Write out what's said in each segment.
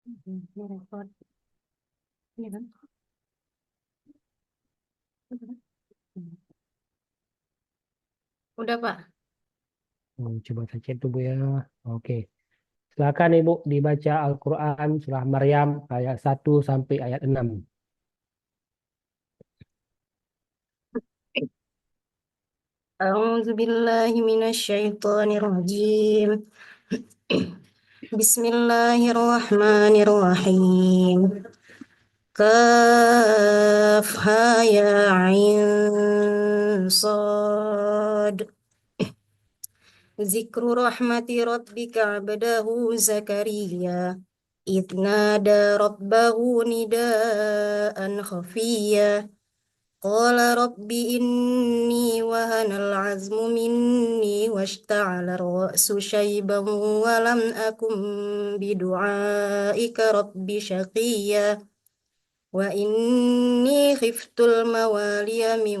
Ini record. Ini kan? Udah kan? Udah, Pak. Coba saya cek dulu ya. Oke. Silakan Ibu dibaca Al-Quran surah Maryam ayat 1 sampai ayat 6. أعوذ بالله من الشيطان الرجيم. بسم الله الرحمن الرحيم. كافها يا عين صاد. ذكر رحمة ربك عبده زكريا إذ نادى ربه نداء خفيا قال رب إني وهن العزم مني واشتعل الرأس شيبا ولم أكن بدعائك رب شقيا وإني خفت الموالي من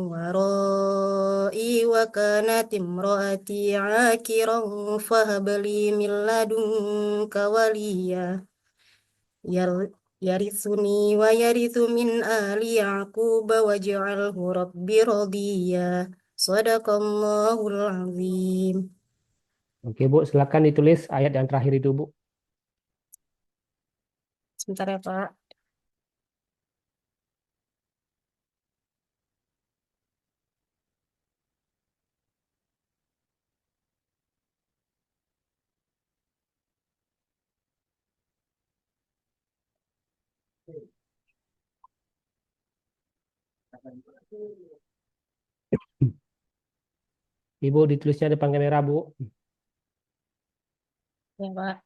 ورائي وكانت امرأتي عاكرا فهب لي من لدنك وليا ير- يرثني ويرث من آل يعقوب واجعله رب رضيا صدق الله العظيم. Oke Bu, silakan ditulis ayat yang terakhir itu Bu. Sebentar ya Pak. Ibu ditulisnya depan kamera Bu. Ya Pak.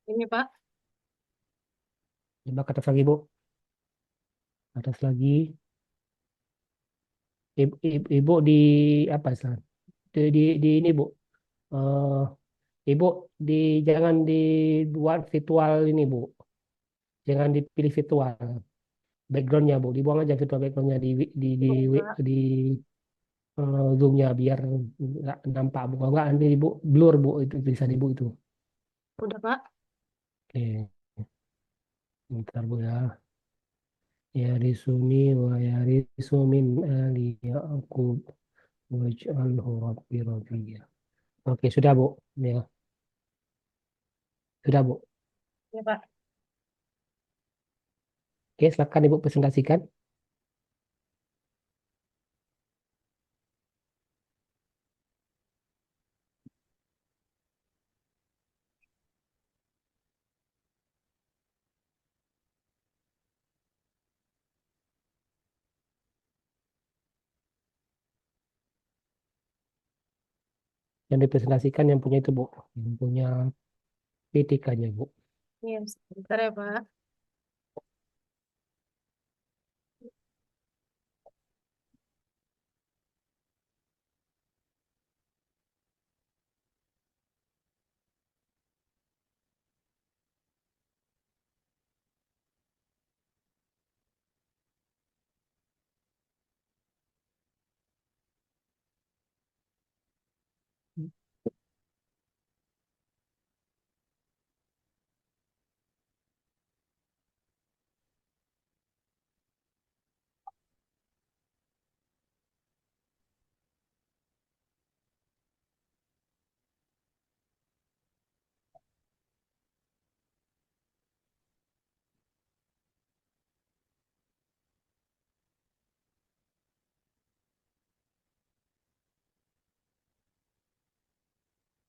Ini Pak. Coba ke atas lagi Bu. Atas lagi. Ibu di apa sih? Di ini Bu. Eh, Ibu di jangan dibuat virtual ini Bu. Jangan dipilih virtual. Backgroundnya Bu, dibuang aja virtual backgroundnya Oh, Pak. di zoomnya biar nggak nampak Bu. Kalau nggak nanti Ibu blur Bu itu tulisan Ibu itu. Udah Pak. Oke, bentar Bu ya. Yarisuni wa yarisu min ali Yaqub waj'alhu rabbi radiyya. Oke, sudah Bu. Ya, sudah Bu. Ya Pak. Oke, silakan Ibu presentasikan. Yang dipresentasikan yang punya itu Bu. Yang punya PTK-nya Bu. Iya, sebentar ya Pak.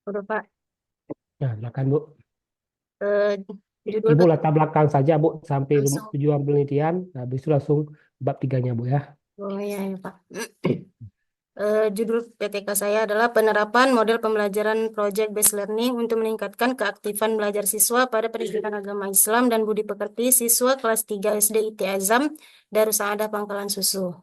Udah, Pak. Nah, silakan Bu. Eh, judul Ibu bab latar belakang saja Bu sampai langsung. tujuan penelitian. Nah, habis itu langsung bab tiganya Bu ya. Oh iya, ya, Pak. Judul PTK saya adalah penerapan model pembelajaran Project Based Learning untuk meningkatkan keaktifan belajar siswa pada pendidikan agama Islam dan budi pekerti siswa kelas 3 SD IT Azam Darussaada Pangkalan Susu.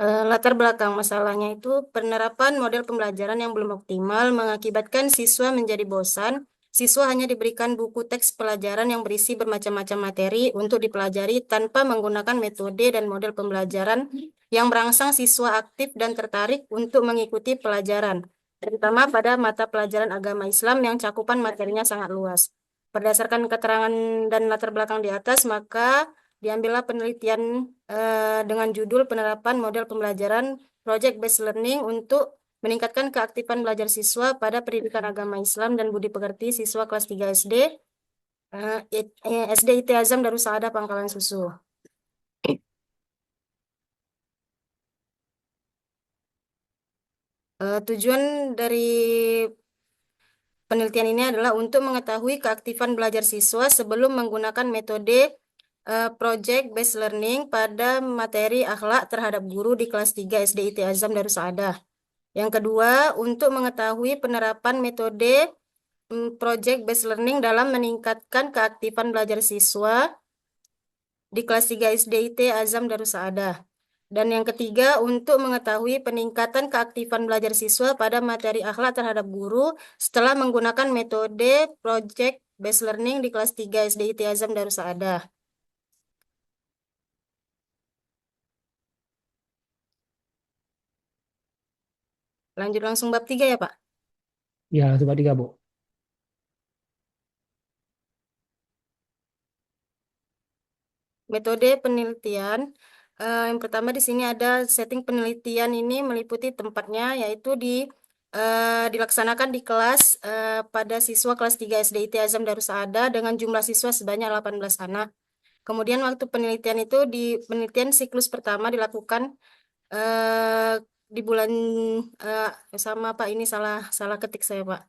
Latar belakang masalahnya itu penerapan model pembelajaran yang belum optimal mengakibatkan siswa menjadi bosan. Siswa hanya diberikan buku teks pelajaran yang berisi bermacam-macam materi untuk dipelajari tanpa menggunakan metode dan model pembelajaran yang merangsang siswa aktif dan tertarik untuk mengikuti pelajaran, terutama pada mata pelajaran agama Islam yang cakupan materinya sangat luas. Berdasarkan keterangan dan latar belakang di atas, maka diambillah penelitian dengan judul penerapan model pembelajaran Project Based Learning untuk meningkatkan keaktifan belajar siswa pada pendidikan agama Islam dan budi pekerti siswa kelas 3 SD, SD IT Azam Darussaada Pangkalan Susu. Tujuan dari penelitian ini adalah untuk mengetahui keaktifan belajar siswa sebelum menggunakan metode Project Based Learning pada materi akhlak terhadap guru di kelas 3 SD IT Azam Darussaada. Yang kedua, untuk mengetahui penerapan metode Project Based Learning dalam meningkatkan keaktifan belajar siswa di kelas 3 SD IT Azam Darussaada. Dan yang ketiga, untuk mengetahui peningkatan keaktifan belajar siswa pada materi akhlak terhadap guru setelah menggunakan metode Project Based Learning di kelas 3 SD IT Azam Darussaada. Lanjut langsung bab 3 ya, Pak. Ya, langsung bab tiga Bu. Metode penelitian. Yang pertama di sini ada setting penelitian ini meliputi tempatnya yaitu dilaksanakan di kelas pada siswa kelas 3 SD IT Azam Darussaada dengan jumlah siswa sebanyak 18 anak. Kemudian waktu penelitian itu di penelitian siklus pertama dilakukan eh, di bulan eh, sama Pak, ini salah salah ketik saya Pak.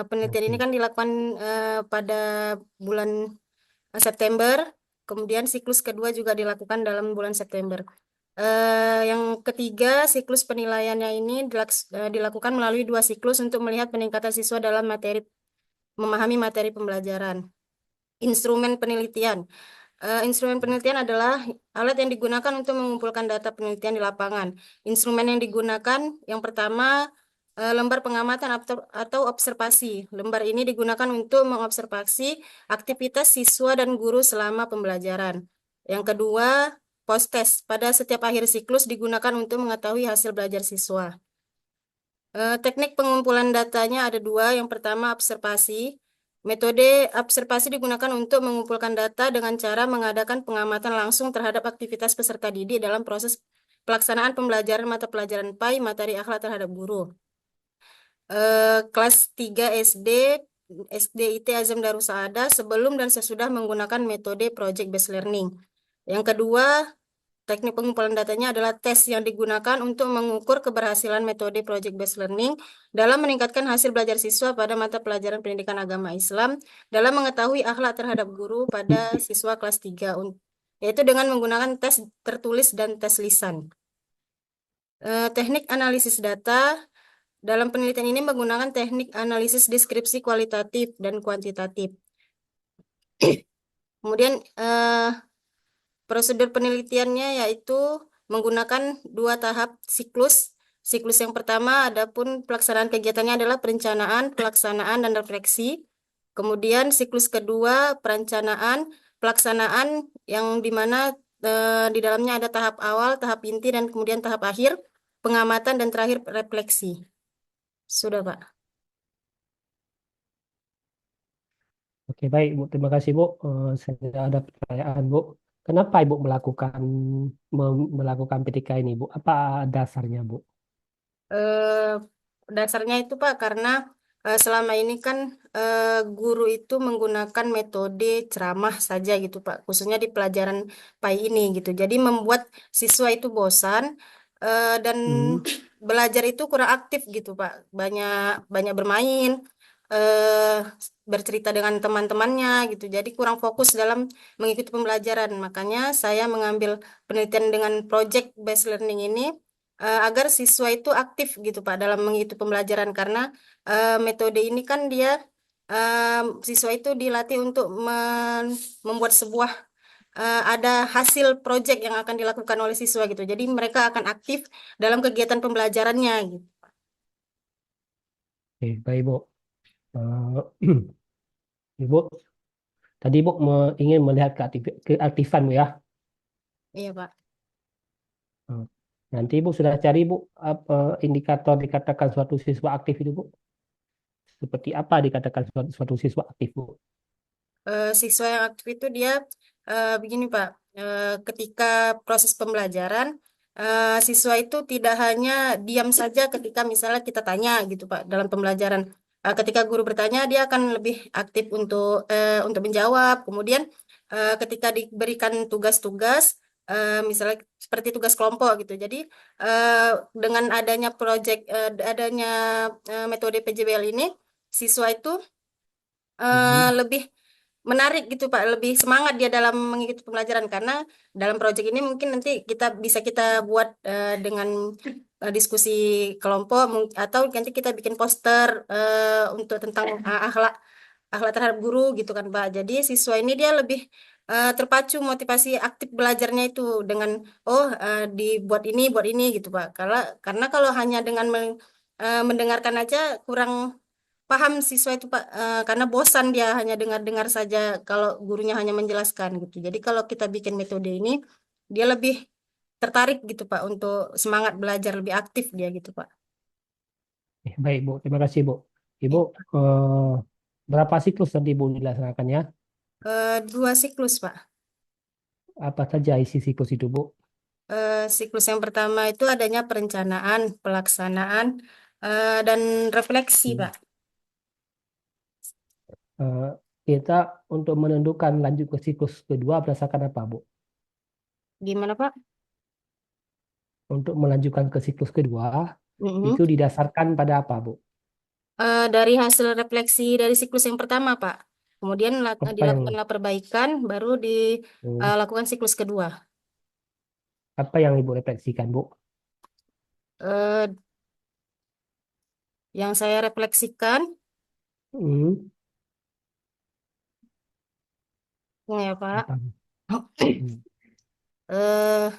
Penelitian ini Oke. kan dilakukan pada bulan September, kemudian siklus kedua juga dilakukan dalam bulan September. Yang ketiga, siklus penilaiannya ini dilakukan melalui dua siklus untuk melihat peningkatan siswa dalam memahami materi pembelajaran. Instrumen penelitian. Instrumen penelitian adalah alat yang digunakan untuk mengumpulkan data penelitian di lapangan. Instrumen yang digunakan yang pertama lembar pengamatan atau observasi. Lembar ini digunakan untuk mengobservasi aktivitas siswa dan guru selama pembelajaran. Yang kedua, post test. Pada setiap akhir siklus digunakan untuk mengetahui hasil belajar siswa. Teknik pengumpulan datanya ada dua. Yang pertama, observasi. Metode observasi digunakan untuk mengumpulkan data dengan cara mengadakan pengamatan langsung terhadap aktivitas peserta didik dalam proses pelaksanaan pembelajaran mata pelajaran PAI materi akhlak terhadap guru. Kelas 3 SD, SD IT Azam Darussaada sebelum dan sesudah menggunakan metode Project Based Learning. Yang kedua, teknik pengumpulan datanya adalah tes yang digunakan untuk mengukur keberhasilan metode Project Based Learning dalam meningkatkan hasil belajar siswa pada mata pelajaran pendidikan agama Islam dalam mengetahui akhlak terhadap guru pada siswa kelas 3, yaitu dengan menggunakan tes tertulis dan tes lisan. Teknik analisis data. Dalam penelitian ini menggunakan teknik analisis deskripsi kualitatif dan kuantitatif. Kemudian prosedur penelitiannya yaitu menggunakan dua tahap siklus. Siklus yang pertama adapun pelaksanaan kegiatannya adalah perencanaan, pelaksanaan, dan refleksi. Kemudian siklus kedua perencanaan, pelaksanaan yang dimana di dalamnya ada tahap awal, tahap inti, dan kemudian tahap akhir, pengamatan, dan terakhir refleksi. Sudah, Pak. Oke, baik Bu. Terima kasih Bu. Saya ada pertanyaan Bu. Kenapa Ibu melakukan PTK ini Bu? Apa dasarnya Bu? Eh, Dasarnya itu Pak karena selama ini kan guru itu menggunakan metode ceramah saja gitu Pak, khususnya di pelajaran PAI ini gitu. Jadi membuat siswa itu bosan. dan Hmm. belajar itu kurang aktif gitu Pak. Banyak banyak bermain, eh, bercerita dengan teman-temannya gitu. Jadi kurang fokus dalam mengikuti pembelajaran. Makanya saya mengambil penelitian dengan project based learning ini agar siswa itu aktif gitu Pak dalam mengikuti pembelajaran karena metode ini kan dia siswa itu dilatih untuk membuat sebuah ada hasil proyek yang akan dilakukan oleh siswa gitu. Jadi mereka akan aktif dalam kegiatan pembelajarannya gitu. Oke, baik Bu. Eh, Ibu tadi Bu ingin melihat keaktifan Bu ya. Iya, Pak. Hmm. Nanti Ibu sudah cari Bu apa indikator dikatakan suatu siswa aktif itu Bu? Seperti apa dikatakan suatu siswa aktif Bu? Siswa yang aktif itu dia begini Pak, ketika proses pembelajaran, siswa itu tidak hanya diam saja ketika misalnya kita tanya gitu Pak dalam pembelajaran. Ketika guru bertanya, dia akan lebih aktif untuk menjawab. Kemudian ketika diberikan tugas-tugas, misalnya seperti tugas kelompok gitu. Jadi eh, dengan adanya metode PJBL ini, siswa itu Hmm. lebih menarik gitu Pak, lebih semangat dia dalam mengikuti pembelajaran karena dalam proyek ini mungkin nanti kita buat dengan diskusi kelompok atau nanti kita bikin poster untuk tentang akhlak akhlak terhadap guru gitu kan Pak. Jadi siswa ini dia lebih terpacu motivasi aktif belajarnya itu dengan dibuat ini buat ini gitu Pak. Karena kalau hanya dengan mendengarkan aja kurang paham siswa itu Pak, karena bosan dia hanya dengar-dengar saja kalau gurunya hanya menjelaskan gitu. Jadi kalau kita bikin metode ini, dia lebih tertarik gitu Pak untuk semangat belajar lebih aktif dia gitu Pak. Baik Bu, terima kasih Bu. Ibu Ya. berapa siklus nanti Bu dilaksanakan ya? Dua siklus Pak. Apa saja isi siklus itu Bu? Siklus yang pertama itu adanya perencanaan, pelaksanaan, dan refleksi Hmm. Pak. Eh, Kita untuk menentukan lanjut ke siklus kedua berdasarkan apa Bu? Gimana Pak? Untuk melanjutkan ke siklus kedua Mm-mm. itu didasarkan pada apa Bu? Dari hasil refleksi dari siklus yang pertama Pak. Kemudian Apa yang dilakukanlah perbaikan, baru hmm, dilakukan siklus kedua. apa yang Ibu refleksikan Bu? Eh, yang saya refleksikan, Hmm, ya Pak. apa? Hmm, Eh,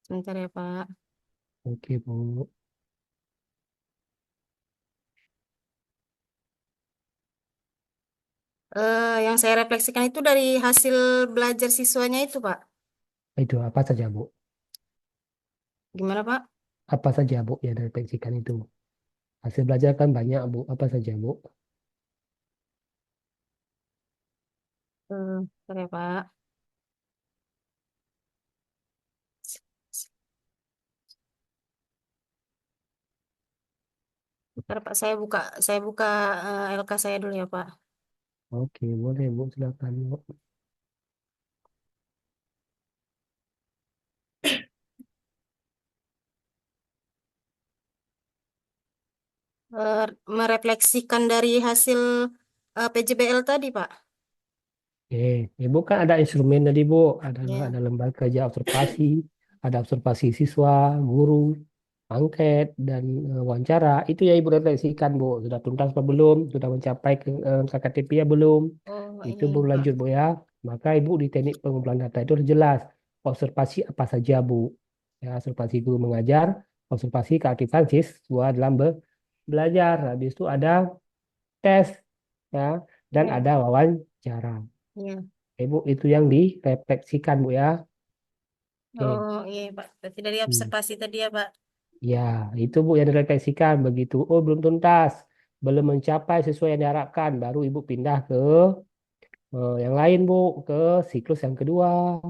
Sebentar ya Pak. oke Bu. Yang saya refleksikan itu dari hasil belajar siswanya itu Pak. Itu apa saja Bu? Gimana Pak? Apa saja Bu yang direfleksikan itu? Hasil belajar kan banyak Bu. Apa saja Bu? Sebentar ya Pak. Sebentar Pak, saya buka LK saya dulu ya Pak. Oke, boleh Bu, silakan Bu. Merefleksikan dari hasil PJBL tadi Pak. Oke, Ibu kan ada instrumen tadi Bu, Ya. ada lembar kerja observasi, ada observasi siswa, guru, angket dan wawancara. Itu ya Ibu refleksikan Bu, sudah tuntas apa belum, sudah mencapai ke KKTP ya belum. Oh Itu iya ya baru Pak. lanjut Bu ya. Maka Ibu di teknik pengumpulan data itu harus jelas observasi apa saja Bu. Ya, observasi guru mengajar, observasi keaktifan siswa dalam belajar. Habis itu ada tes ya dan Ya. ada wawancara. Ya. Ibu itu yang direfleksikan Bu ya. Oke. Oh iya Pak. Berarti dari Hmm. observasi tadi ya Pak. Ya, itu Bu yang direfleksikan begitu. Oh, belum tuntas, belum mencapai sesuai yang diharapkan, baru Ibu pindah ke yang lain Bu, ke siklus yang kedua.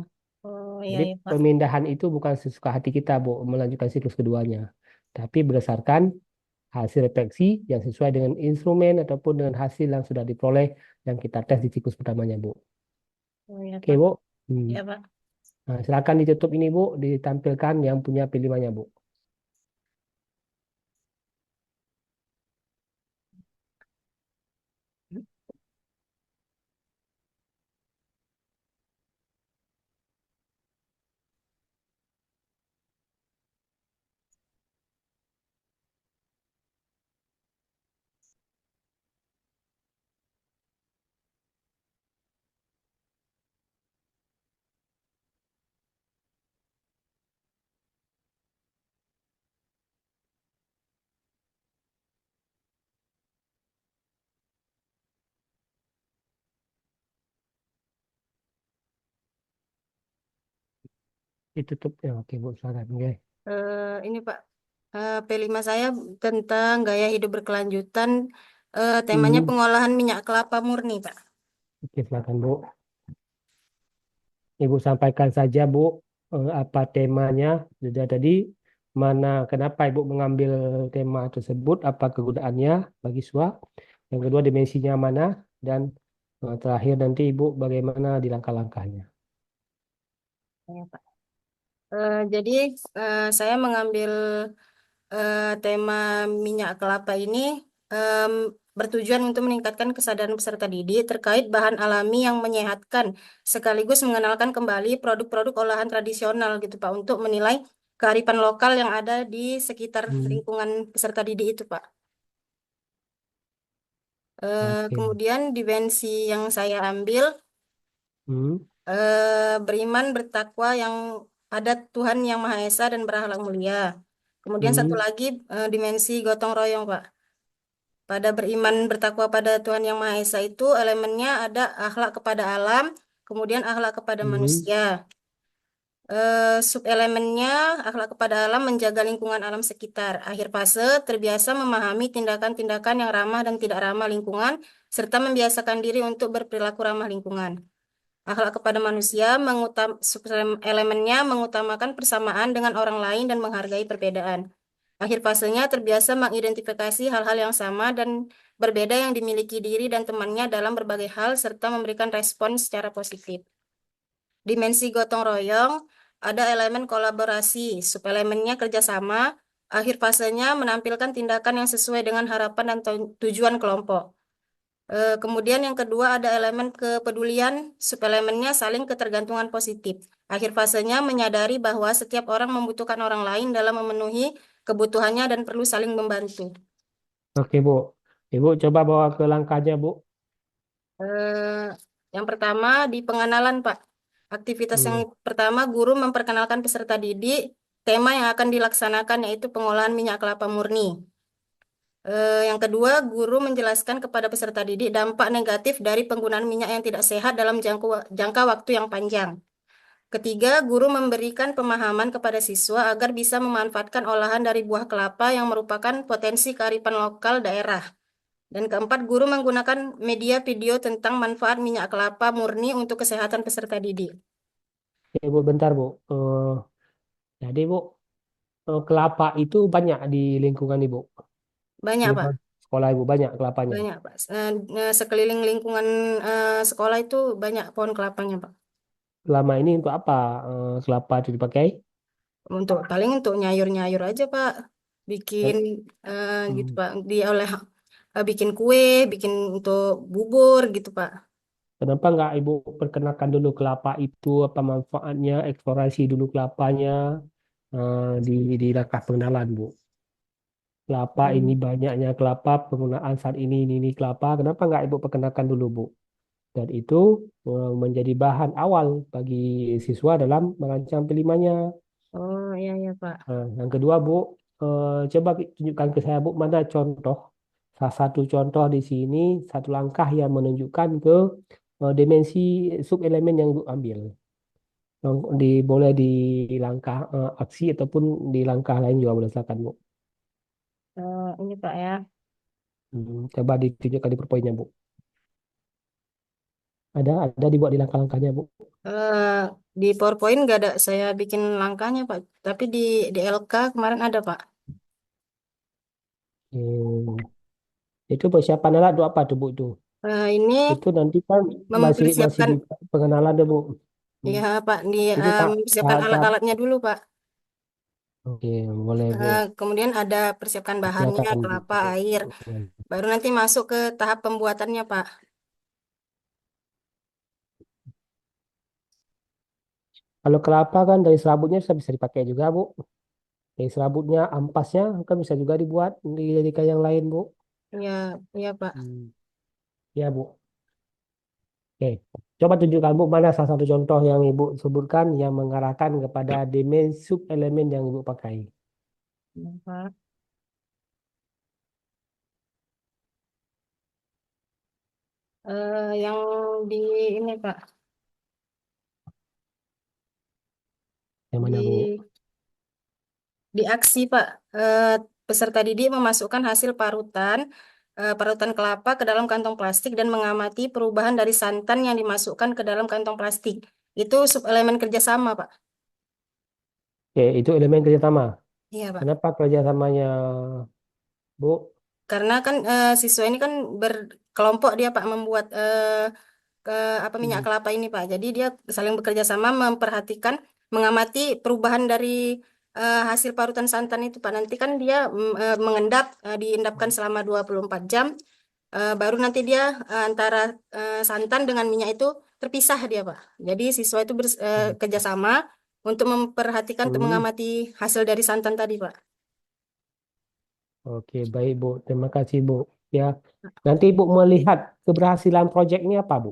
Oh iya Jadi ya Pak. pemindahan itu bukan sesuka hati kita Bu, melanjutkan siklus keduanya, tapi berdasarkan hasil refleksi yang sesuai dengan instrumen ataupun dengan hasil yang sudah diperoleh yang kita tes di siklus pertamanya Bu. Oh ya Oke, Pak. Bu. Hmm. Ya Pak. Nah, silakan ditutup ini, Bu, ditampilkan yang punya pilihannya, Bu. Ditutup. Ya, oke, Bu, silakan. Oke. Ini Pak, P5 saya tentang gaya hidup berkelanjutan. Temanya Hmm. pengolahan minyak kelapa murni, Pak. Oke, silakan, Bu. Ibu sampaikan saja, Bu, apa temanya. Sudah tadi, kenapa Ibu mengambil tema tersebut, apa kegunaannya bagi siswa. Yang kedua, dimensinya mana, dan terakhir nanti Ibu bagaimana di langkah-langkahnya. Ya, Pak. Jadi saya mengambil tema minyak kelapa ini em, bertujuan untuk meningkatkan kesadaran peserta didik terkait bahan alami yang menyehatkan, sekaligus mengenalkan kembali produk-produk olahan tradisional gitu Pak, untuk menilai kearifan lokal yang ada di sekitar Hmm. lingkungan peserta didik itu Pak. Oke. Kemudian dimensi yang saya ambil Hmm. beriman bertakwa yang ada Tuhan yang Maha Esa dan berakhlak mulia. Kemudian satu Hmm. lagi dimensi gotong royong Pak. Pada beriman bertakwa pada Tuhan Yang Maha Esa itu elemennya ada akhlak kepada alam, kemudian akhlak kepada Hmm. manusia. Subelemennya akhlak kepada alam menjaga lingkungan alam sekitar. Akhir fase terbiasa memahami tindakan-tindakan yang ramah dan tidak ramah lingkungan, serta membiasakan diri untuk berperilaku ramah lingkungan. Akhlak kepada manusia elemennya mengutamakan persamaan dengan orang lain dan menghargai perbedaan. Akhir fasenya terbiasa mengidentifikasi hal-hal yang sama dan berbeda yang dimiliki diri dan temannya dalam berbagai hal serta memberikan respon secara positif. Dimensi gotong royong ada elemen kolaborasi, subelemennya kerjasama. Akhir fasenya menampilkan tindakan yang sesuai dengan harapan dan tujuan kelompok. Kemudian yang kedua ada elemen kepedulian, subelemennya saling ketergantungan positif. Akhir fasenya menyadari bahwa setiap orang membutuhkan orang lain dalam memenuhi kebutuhannya dan perlu saling membantu. Oke, Bu. Ibu coba bawa ke langkahnya, Bu. Eh, yang pertama di pengenalan, Pak. Aktivitas yang Hmm. pertama, guru memperkenalkan peserta didik tema yang akan dilaksanakan yaitu pengolahan minyak kelapa murni. Yang kedua, guru menjelaskan kepada peserta didik dampak negatif dari penggunaan minyak yang tidak sehat dalam jangka waktu yang panjang. Ketiga, guru memberikan pemahaman kepada siswa agar bisa memanfaatkan olahan dari buah kelapa yang merupakan potensi kearifan lokal daerah. Dan keempat, guru menggunakan media video tentang manfaat minyak kelapa murni untuk kesehatan peserta didik. Oke, Bu, bentar, Bu. Jadi, Bu, kelapa itu banyak di lingkungan Ibu. Banyak, Pak. Lingkungan sekolah Ibu banyak kelapanya. Banyak, Pak. Sekeliling lingkungan sekolah itu banyak pohon kelapanya, Pak. Selama ini untuk apa kelapa itu dipakai? Paling untuk nyayur-nyayur aja, Pak. Bikin Eh, gitu, hmm. Pak. Bikin kue, bikin untuk bubur gitu, Pak. Kenapa nggak Ibu perkenalkan dulu kelapa itu apa manfaatnya, eksplorasi dulu kelapanya di langkah pengenalan, Bu. Kelapa ini Hmm. banyaknya kelapa, penggunaan saat ini kelapa. Kenapa nggak Ibu perkenalkan dulu, Bu? Dan itu menjadi bahan awal bagi siswa dalam merancang pilihannya. Oh, iya, iya, Pak. Yang kedua, Bu, coba tunjukkan ke saya, Bu, mana contoh, salah satu contoh di sini, satu langkah yang menunjukkan ke dimensi subelemen yang Ibu ambil. Boleh di langkah aksi ataupun di langkah lain juga boleh silakan, Bu. Ini, Pak, ya. Coba ditunjukkan di PowerPoint-nya, Bu. Ada dibuat di langkah-langkahnya, Bu. Eh, di PowerPoint nggak ada saya bikin langkahnya, Pak. Tapi di LK kemarin ada, Pak. Hmm, Itu persiapan alat untuk apa tuh, Bu, itu? Ini Itu nanti kan masih masih mempersiapkan, di pengenalan deh, Bu. ya Hmm. Pak, Itu mempersiapkan tahap-tahap. alat-alatnya dulu Pak. Oke, boleh, Bu. Kemudian ada persiapkan Nanti bahannya, akan kelapa, air. Baru nanti masuk ke tahap pembuatannya Pak. kalau kelapa kan dari serabutnya bisa dipakai juga, Bu. Dari serabutnya, ampasnya kan bisa juga dibuat dijadikan yang lain, Bu. Ya, ya Pak. Hmm. Ya, Bu. Oke. Coba tunjukkan, Bu, mana salah satu contoh yang Ibu sebutkan yang mengarahkan kepada dimensi sub elemen yang Ibu pakai. Ya, Pak. Yang di ini Pak, Yang mana, Bu? di aksi Pak, peserta didik memasukkan hasil parutan kelapa ke dalam kantong plastik dan mengamati perubahan dari santan yang dimasukkan ke dalam kantong plastik. Itu elemen kerjasama Pak. Oke, itu elemen kerjasama. Iya Pak. Kenapa kerjasamanya, Bu? Karena kan siswa ini kan berkelompok dia Pak membuat ke minyak Hmm. kelapa ini Pak. Jadi dia saling bekerja sama memperhatikan, mengamati perubahan dari hasil parutan santan itu Pak. Nanti kan dia diendapkan selama 24 jam. Baru nanti dia antara santan dengan minyak itu terpisah dia Pak. Jadi siswa itu bekerja sama untuk memperhatikan, untuk Hmm. mengamati hasil dari santan tadi Pak. Oke, baik, Bu. Terima kasih, Bu. Ya, nanti Ibu melihat keberhasilan proyek ini apa, Bu?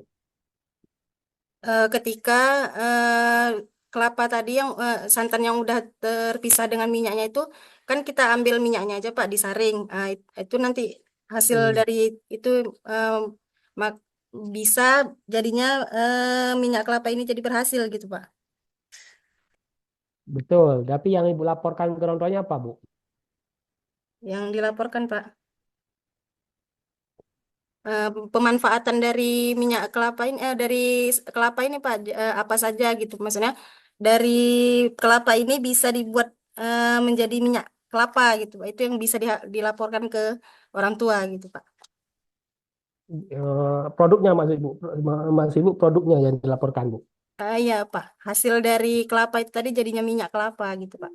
Ketika kelapa tadi yang santan yang udah terpisah dengan minyaknya itu kan kita ambil minyaknya aja Pak disaring. Itu nanti hasil Hmm. dari itu eh, mak- bisa jadinya minyak kelapa ini jadi berhasil gitu Pak. Betul, tapi yang Ibu laporkan ke orang tuanya apa, Bu? Yang dilaporkan Pak. Pemanfaatan dari minyak kelapa ini dari kelapa ini Pak, apa saja gitu maksudnya dari kelapa ini bisa dibuat menjadi minyak kelapa gitu Pak. Itu yang bisa dilaporkan ke orang tua gitu Pak. Produknya maksud Ibu, maksud Ibu produknya yang dilaporkan, Bu. Iya Pak, hasil dari kelapa itu tadi jadinya minyak kelapa gitu Pak.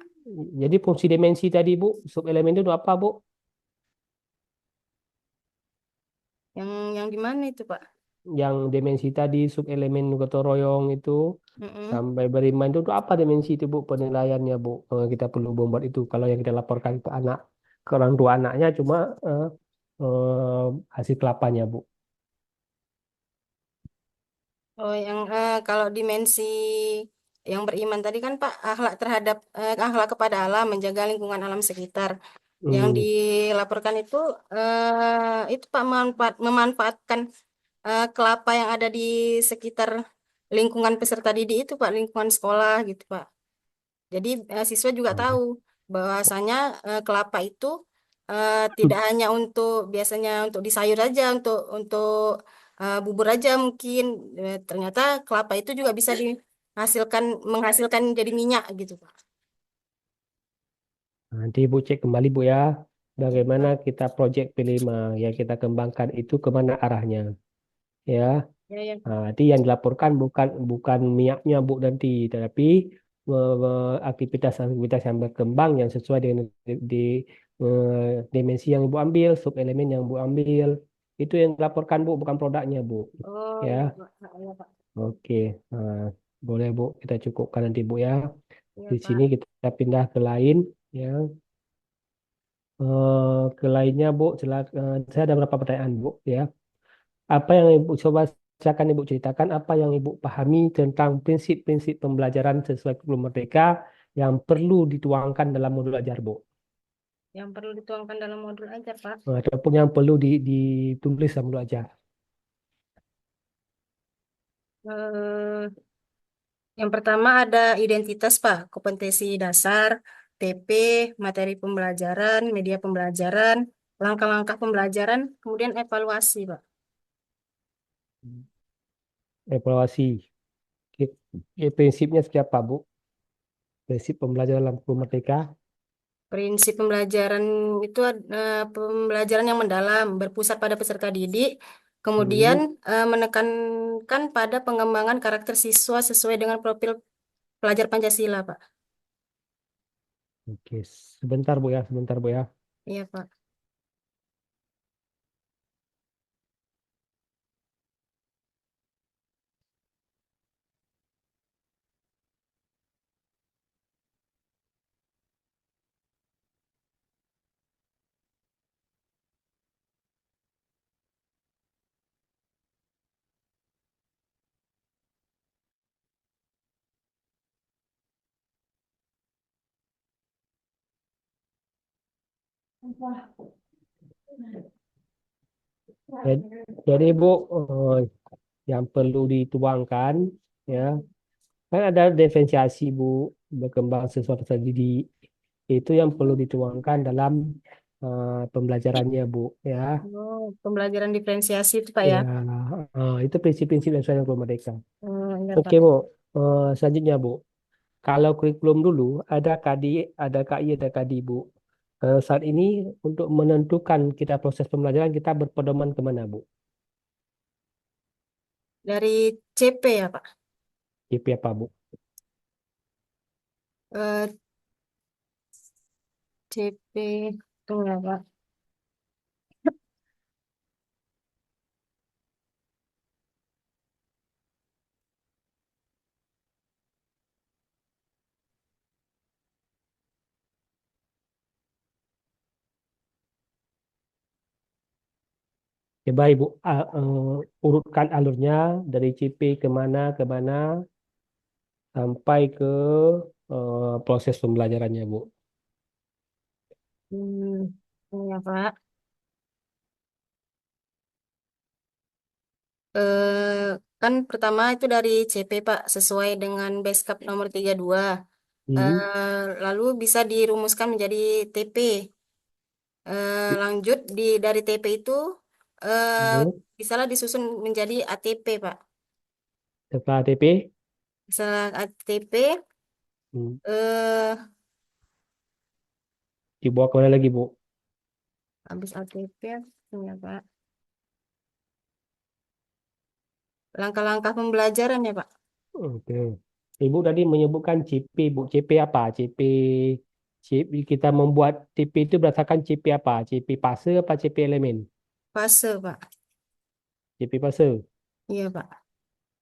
Jadi fungsi dimensi tadi, Bu, sub elemen itu apa, Bu? Yang di mana itu Pak? Yang dimensi tadi sub elemen gotong royong itu Mm-mm. sampai beriman itu apa dimensi itu, Bu, penilaiannya, Bu? Kita perlu membuat itu kalau yang kita laporkan ke anak, ke orang tua anaknya cuma eh, eh, hasil kelapanya, Bu. Oh, yang kalau dimensi yang beriman tadi kan Pak, akhlak kepada alam, menjaga lingkungan alam sekitar. Yang Hmm. dilaporkan itu Pak memanfaatkan kelapa yang ada di sekitar lingkungan peserta didik itu Pak, lingkungan sekolah gitu Pak. Jadi siswa juga tahu bahwasanya kelapa itu tidak hanya untuk biasanya untuk di sayur aja, untuk bubur aja mungkin. Ternyata kelapa itu juga bisa menghasilkan jadi minyak gitu Pak. Nanti Ibu cek kembali, Bu, ya, Ya, bagaimana Pak. kita proyek P5 yang kita kembangkan itu kemana arahnya, ya. Ya, ya. Nah, nanti yang dilaporkan bukan bukan miaknya, Bu, nanti, tetapi aktivitas-aktivitas yang berkembang yang sesuai dengan dimensi yang Ibu ambil, sub elemen yang Ibu ambil, itu yang dilaporkan, Bu, bukan produknya, Bu. Oh Ya, iya Pak. Iya Pak. oke. Nah, boleh, Bu, kita cukupkan nanti, Bu, ya. Iya Di sini Pak. kita pindah ke lain, ya. Ke lainnya, Bu, saya ada beberapa pertanyaan, Bu, ya. Apa yang Ibu coba silakan Ibu ceritakan apa yang Ibu pahami tentang prinsip-prinsip pembelajaran sesuai kurikulum Merdeka yang perlu dituangkan dalam modul ajar, Bu. Yang perlu dituangkan dalam modul aja Pak. Ataupun yang perlu ditulis dalam modul ajar. Eh, yang pertama ada identitas, Pak, kompetensi dasar, TP, materi pembelajaran, media pembelajaran, langkah-langkah pembelajaran, kemudian evaluasi, Pak. Evaluasi. Prinsipnya seperti apa, Bu? Prinsip pembelajaran dalam kurikulum Merdeka. Prinsip pembelajaran itu pembelajaran yang mendalam, berpusat pada peserta didik, Kemudian Hmm. menekankan pada pengembangan karakter siswa sesuai dengan profil pelajar Pancasila, Pak. Oke, sebentar Bu ya, sebentar Bu ya. Iya, Pak. Jad- Jadi Bu, yang perlu dituangkan ya, kan ada diferensiasi Bu, berkembang sesuatu terjadi itu yang perlu dituangkan dalam pembelajarannya Bu ya. Oh, pembelajaran diferensiasi itu, Pak ya. Ya, itu prinsip-prinsip yang sesuai dengan Merdeka. Oh, iya, Oke Pak. Bu, selanjutnya Bu. Kalau kurikulum dulu ada KD, ada KI, ada KD Bu. Saat ini untuk menentukan kita proses pembelajaran kita berpedoman kemana Bu? Dari CP ya, Pak. IP apa Bu? Eh, CP itu ya, Pak. Coba Ibu urutkan alurnya dari CP ke mana sampai ke proses pembelajarannya Bu. Ya, Pak. Eh, kan pertama itu dari CP, Pak, sesuai dengan Beskap nomor 32. Hmm. Lalu bisa dirumuskan menjadi TP. Lanjut dari TP itu eh, Hmm. bisalah disusun menjadi ATP, Pak. Setelah ATP, Setelah ATP, hmm, eh, dibawa kemana lagi Bu? habis ATP, ya, Pak. Langkah-langkah pembelajaran ya, Pak. Oke. Ibu tadi menyebutkan CP Bu. CP apa? CP kita membuat CP itu berdasarkan CP apa? CP fase apa CP elemen? Fase, Pak. CP fase. Iya, Pak.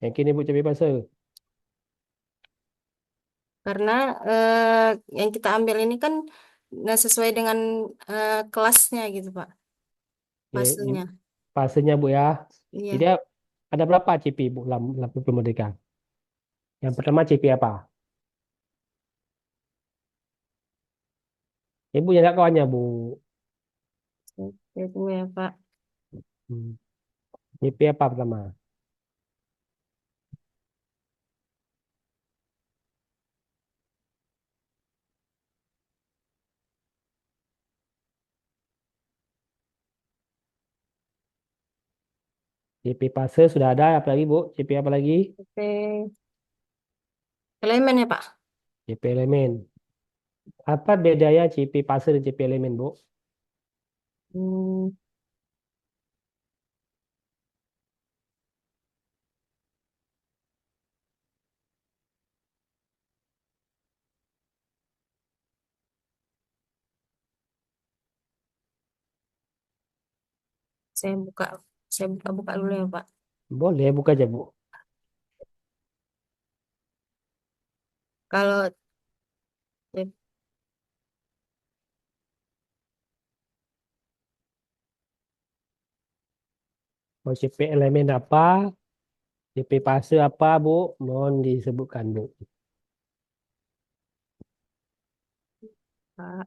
Yakin Ibu CP fase? Karena yang kita ambil ini kan nggak sesuai dengan kelasnya gitu, Pak. Ya, Fasenya. fasenya Bu ya. Jadi Iya. ada berapa CP Bu dalam Film Merdeka? Yang pertama CP apa? Ibu yang nggak kawannya Bu. Itu ya, Pak. Hmm. CP apa pertama? CP fase sudah ada. Apa lagi Bu? CP apa lagi? Oke. Elemen ya, Pak. CP elemen. Apa bedanya CP fase dan CP elemen Bu? Hmm, saya buka, saya buka-buka dulu ya, Pak. Boleh buka aja Bu. Kalau Mau CP elemen apa? CP fase apa Bu? Mohon disebutkan Bu. Pak,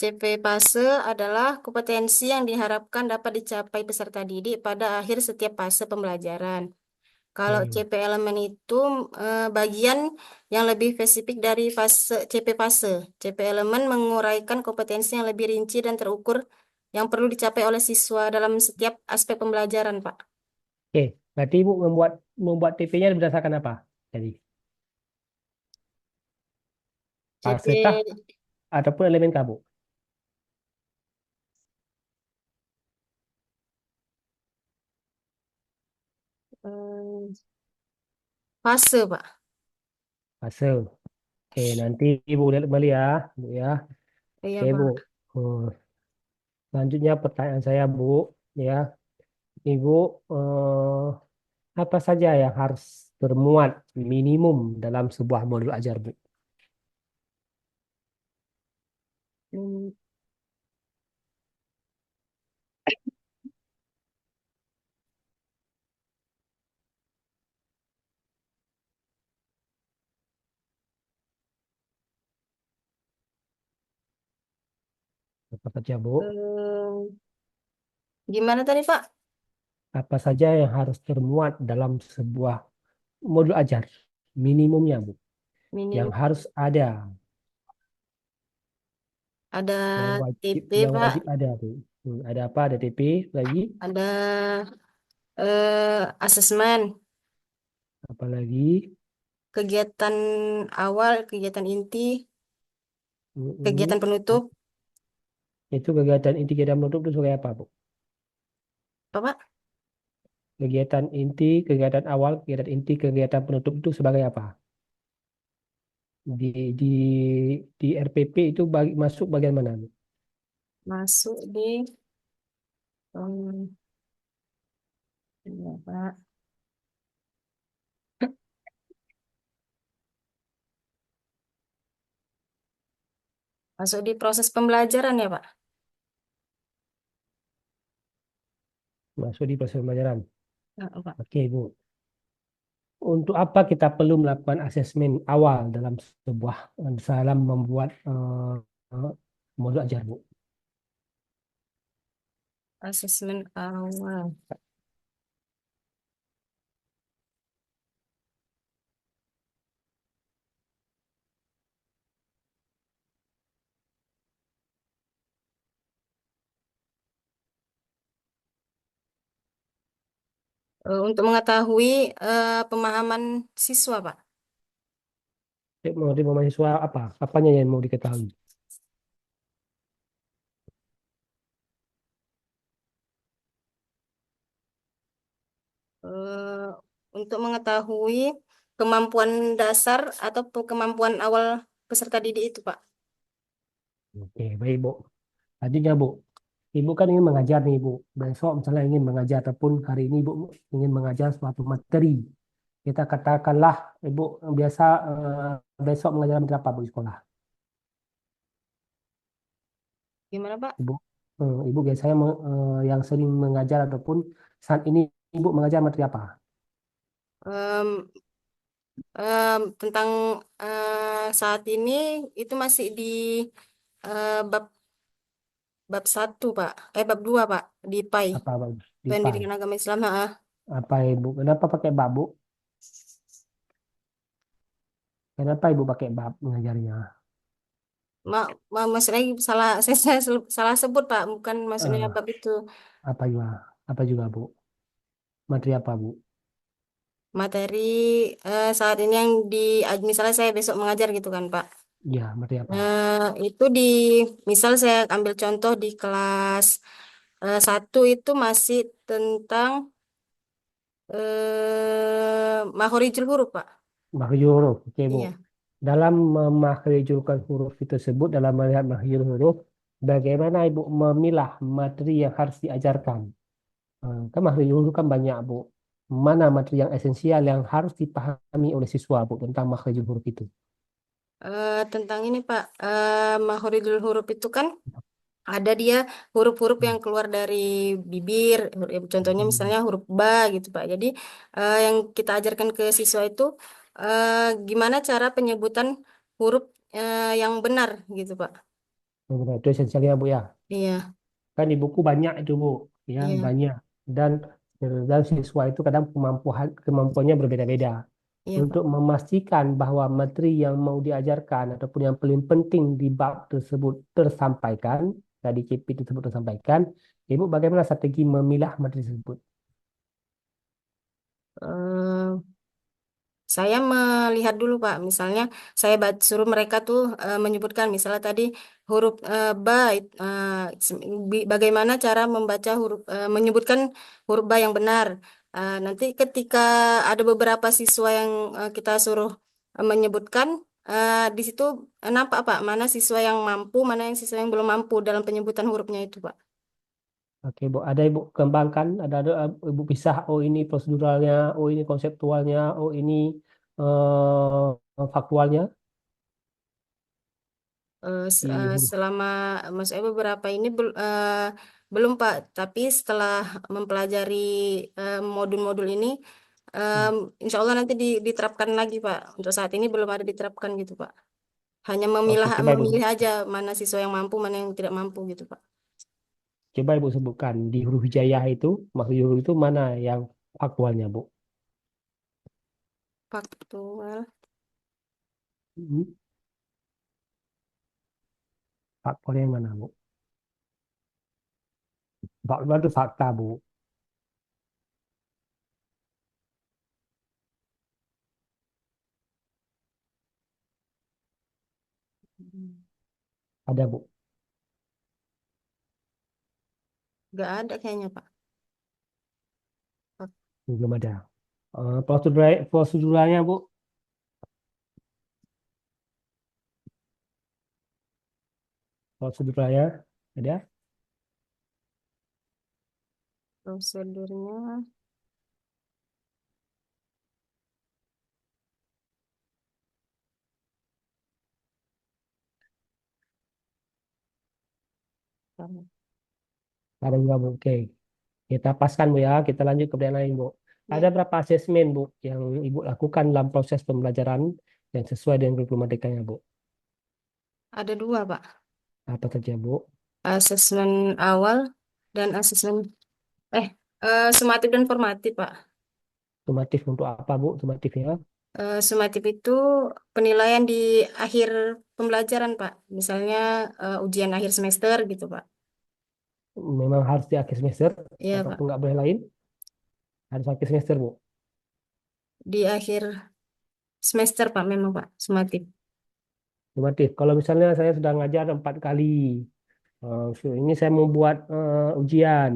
CP fase adalah kompetensi yang diharapkan dapat dicapai peserta didik pada akhir setiap fase pembelajaran. Kalau Hmm. CP elemen itu bagian yang lebih spesifik dari fase CP fase. CP elemen menguraikan kompetensi yang lebih rinci dan terukur yang perlu dicapai oleh siswa dalam setiap aspek pembelajaran, Pak. Oke, berarti Ibu membuat membuat TP-nya berdasarkan apa? Jadi fase kah CP ataupun elemen kah, Bu? eh, fase, Pak. Fase. Oke, nanti Ibu lihat kembali ya, Bu ya. Iya, Oke, Bu. Pak. Hmm. Selanjutnya pertanyaan saya, Bu, ya. Ibu, apa saja yang harus termuat minimum dalam sebuah modul ajar, Bu? Hmm, Apa saja, Bu? eh, gimana tadi, Pak? Apa saja yang harus termuat dalam sebuah modul ajar? Minimumnya, Bu. Yang Minim harus ada, ada TP, yang wajib Pak. ada, Bu. Ada apa? Ada TP lagi, Ada asesmen, apalagi kegiatan awal, kegiatan inti, mm, kegiatan penutup, itu kegiatan inti kegiatan penutup itu sebagai apa, Bu? apa, Pak? Kegiatan inti, kegiatan awal, kegiatan inti, kegiatan penutup itu sebagai apa? Di di di RPP itu masuk bagian mana, Bu? Masuk di ya, Pak. Masuk di proses pembelajaran ya, Pak. Masuk di proses pembelajaran. Ya, Pak. Oke, Bu. Untuk apa kita perlu melakukan asesmen awal dalam membuat modul ajar, Bu? Asesmen awal. Untuk mengetahui pemahaman siswa, Pak. Mau mahasiswa apa? Apanya yang mau diketahui? Eh, untuk mengetahui kemampuan dasar atau kemampuan awal peserta didik itu, Pak. Oke, baik, Bu. Lanjutnya, Bu. Ibu kan ingin mengajar nih, Bu. Besok misalnya ingin mengajar ataupun hari ini Ibu ingin mengajar suatu materi. Kita katakanlah Ibu biasa besok mengajar materi apa, Bu, di sekolah? Gimana, Pak? Ibu, Ibu biasanya yang sering mengajar ataupun saat ini Ibu mengajar materi apa? Em, tentang saat ini itu masih di bab bab satu, Pak. Bab dua, Pak. Di PAI. Apa, Bu? Di PAI. Pendidikan Agama Islam. Ha. Apa Ibu? Kenapa pakai bab, Bu? Kenapa Ibu pakai bab mengajarnya? Maksudnya salah saya salah sebut, Pak, bukan maksudnya Eh, bab itu. apa juga? Apa juga, Bu? Materi apa, Bu? Materi saat ini yang di misalnya saya besok mengajar gitu kan, Pak. Ya, materi apa? Itu di misal saya ambil contoh di kelas satu itu masih tentang makhorijul huruf, Pak. Makhrij huruf. Oke, Bu. Iya. Dalam memakrijulkan huruf itu tersebut, dalam melihat makhrij huruf, bagaimana Ibu memilah materi yang harus diajarkan? Kan makhrij huruf kan banyak, Bu. Mana materi yang esensial yang harus dipahami oleh siswa, Bu, tentang makhrij huruf itu? Tentang ini, Pak, makhorijul huruf itu kan ada dia huruf-huruf Hmm. yang keluar dari bibir, contohnya Hmm. misalnya huruf ba gitu, Pak. Jadi yang kita ajarkan ke siswa itu eh, gimana cara penyebutan huruf yang benar gitu, Pak. Benar, itu esensialnya, Bu ya. Iya, Kan di buku banyak itu, Bu. Ya, iya. banyak. Dan Dan siswa itu kadang kemampuannya berbeda-beda. Iya, Pak. Untuk memastikan bahwa materi yang mau diajarkan ataupun yang paling penting di bab tersebut tersampaikan, di CP tersebut tersampaikan, Ibu bagaimana strategi memilah materi tersebut? Eh, Saya melihat dulu Pak, misalnya saya suruh mereka tuh menyebutkan misalnya tadi huruf ba, bagaimana cara membaca huruf menyebutkan huruf ba yang benar. Nanti ketika ada beberapa siswa yang kita suruh menyebutkan, di situ nampak Pak mana siswa yang mampu, mana yang siswa yang belum mampu dalam penyebutan hurufnya itu Pak. Oke, Bu. Ada Ibu kembangkan, ada Ibu pisah, oh ini proseduralnya, oh ini konseptualnya, oh ini faktualnya di huruf. Selama maksudnya beberapa ini belum Pak, tapi setelah mempelajari modul-modul ini, Hmm. em, insya Allah nanti diterapkan lagi Pak. Untuk saat ini belum ada diterapkan gitu Pak. Hanya Oke, coba Ibu, memilih aja mana siswa yang mampu, mana yang tidak mampu gitu Pak. coba Ibu sebutkan di huruf hijaiyah itu, maksud huruf itu mana yang faktualnya, Bu? Faktual. Hmm. Faktualnya yang mana, Bu? Faktual itu fakta, Bu. Ada, Bu. Nggak ada kayaknya Pak. Belum ada. Proseduralnya, Bu. Proseduralnya ada. Prosedurnya. Ada juga, Bu. Oke. Kita paskan, Bu ya. Kita lanjut ke yang lain, Bu. Ada Ya, berapa asesmen, Bu, yang Ibu lakukan dalam proses pembelajaran yang sesuai dengan kurikulum merdekanya, Bu? ada dua Pak. Apa saja, Bu? Asesmen awal dan asesmen eh sumatif dan formatif Pak. Sumatif untuk apa, Bu? Sumatifnya Sumatif itu penilaian di akhir pembelajaran, Pak. Misalnya ujian akhir semester gitu, Pak. memang harus di akhir semester Iya, ataupun Pak. nggak boleh lain? Harus akhir semester, Bu. Di akhir semester, Pak, memang, Pak. Sumatif. Sumatif. Kalau misalnya saya sudah ngajar 4 kali, ini saya mau buat ujian,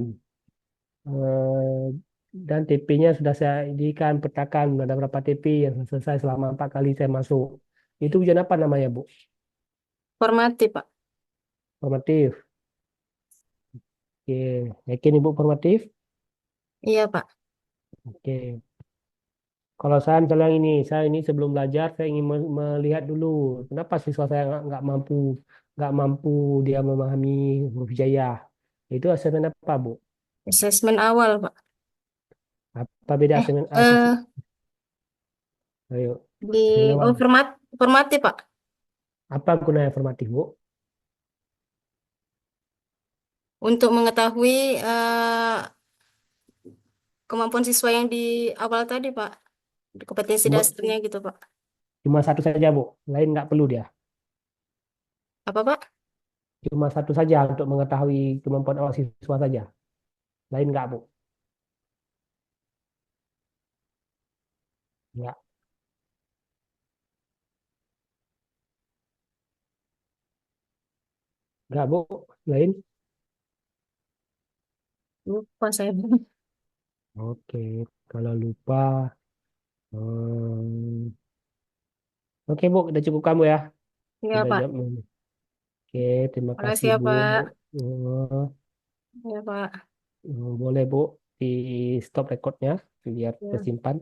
eh, dan TP-nya sudah saya jadikan petakan ada berapa TP yang selesai selama 4 kali saya masuk. Itu ujian apa namanya, Bu? Formatif, Pak. Formatif. Oke, yakin Ibu formatif? Iya, Pak. Oke. Kalau saya misalnya ini, saya ini sebelum belajar saya ingin melihat dulu kenapa siswa saya nggak mampu dia memahami huruf hijaiyah. Itu asesmen apa, Bu? Asesmen awal, Pak. Apa beda Eh, asesmen eh Ayo, di asesmen awal. formatif, Pak. Apa gunanya formatif, Bu? Untuk mengetahui kemampuan siswa yang di awal tadi, Pak. Kompetensi Cuma, dasarnya gitu, Pak. cuma satu saja, Bu. Lain nggak perlu dia. Apa, Pak? Cuma satu saja untuk mengetahui kemampuan awal siswa saja. Lain nggak, Bu? Nggak, nggak, Bu. Lain. Lupa saya. Oke, kalau lupa. hmm, Oke, Bu, udah cukup kamu ya. Iya, Sudah Pak. jawab. Oke, terima kasih Makasih ya, Bu. Pak. Eh, Iya, Pak. boleh Bu di stop recordnya biar Ya. tersimpan.